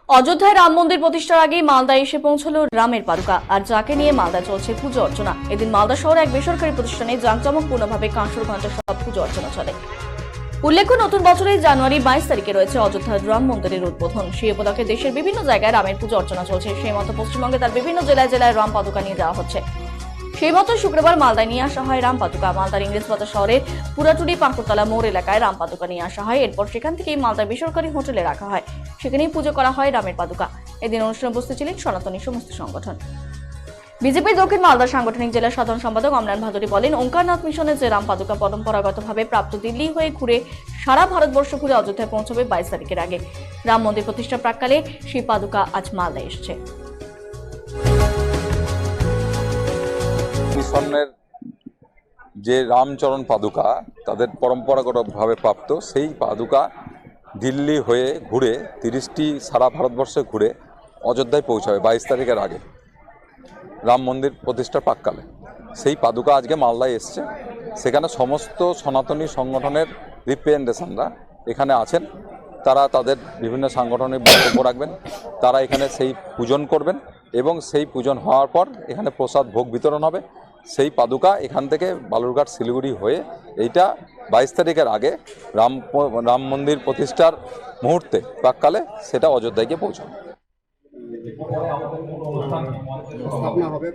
অযোধ্যায় রাম মন্দির প্রতিষ্ঠার আগেই মালদায় এসে পৌঁছলো রামের পাদুকা, আর যাকে নিয়ে মালদা চলছে পুজো অর্চনা। এদিন মালদা শহরে এক বেসরকারি প্রতিষ্ঠানে জাঁকজমকপূর্ণভাবে কাঁসর ঘণ্টা সহ পুজো অর্চনা চলে। উল্লেখ্য, নতুন বছরের জানুয়ারি 22 তারিখে রয়েছে অযোধ্যার রাম মন্দিরের উদ্বোধন। সেই উপলক্ষে দেশের বিভিন্ন জায়গায় রামের পুজো অর্চনা চলছে। সেই মতো পশ্চিমবঙ্গে তার বিভিন্ন জেলায় জেলায় রাম পাদুকা নিয়ে যাওয়া হচ্ছে। সেই মতো শুক্রবার মালদায় নিয়ে আসা হয় রাম পাদুকা। মালদার ইংরেজবাজার শহরের পুরাটুলি পাঁকুরতলা মোড় এলাকায় রাম পাদুকা নিয়ে আসা হয়। এরপর সেখান থেকেই মালদার বেসরকারি হোটেলে রাখা হয়। সেখানেই পুজো করা হয় রামের পাদুকা। এদিন অনুষ্ঠানে উপস্থিত ছিলেন সনাতনী সমস্ত সংগঠন। বিজেপি দক্ষিণ মালদা সাংগঠনিক জেলা সাধারণ সম্পাদক অমলান ভাদুরী বলেন, ওঙ্কারনাথ মিশনের যে রাম পাদুকা পরম্পরাগতভাবে প্রাপ্ত দিল্লি হয়ে ঘুরে সারা ভারতবর্ষ ঘুরে অযোধ্যায় পৌঁছবে 22 তারিখের আগে। রাম মন্দির প্রতিষ্ঠার প্রাক্কালে সেই পাদুকা আজ মালদায় এসেছে। মিশনের যে রামচরণ পাদুকা তাদের পরম্পরাগতভাবে প্রাপ্ত সেই পাদুকা দিল্লি হয়ে ঘুরে 30টি সারা ভারতবর্ষে ঘুরে অযোধ্যায় পৌঁছাবে 22 তারিখের আগে রাম মন্দির প্রতিষ্ঠার প্রাক্কালে। সেই পাদুকা আজকে মালদায় এসছে। সেখানে সমস্ত সনাতনী সংগঠনের রিপ্রেজেন্টেশনরা এখানে আছেন। তারা তাদের বিভিন্ন সাংগঠনিক বক্তব্য রাখবেন। তারা এখানে সেই পূজন করবেন এবং সেই পূজন হওয়ার পর এখানে প্রসাদ ভোগ বিতরণ হবে। সেই পাদুকা এখান থেকে বালুরঘাট শিলিগুড়ি হয়ে এইটা 22 তারিখের আগে রাম মন্দির প্রতিষ্ঠার মুহূর্তে প্রাক্কালে সেটা অযোধ্যায় গিয়ে পৌঁছাবে। হবে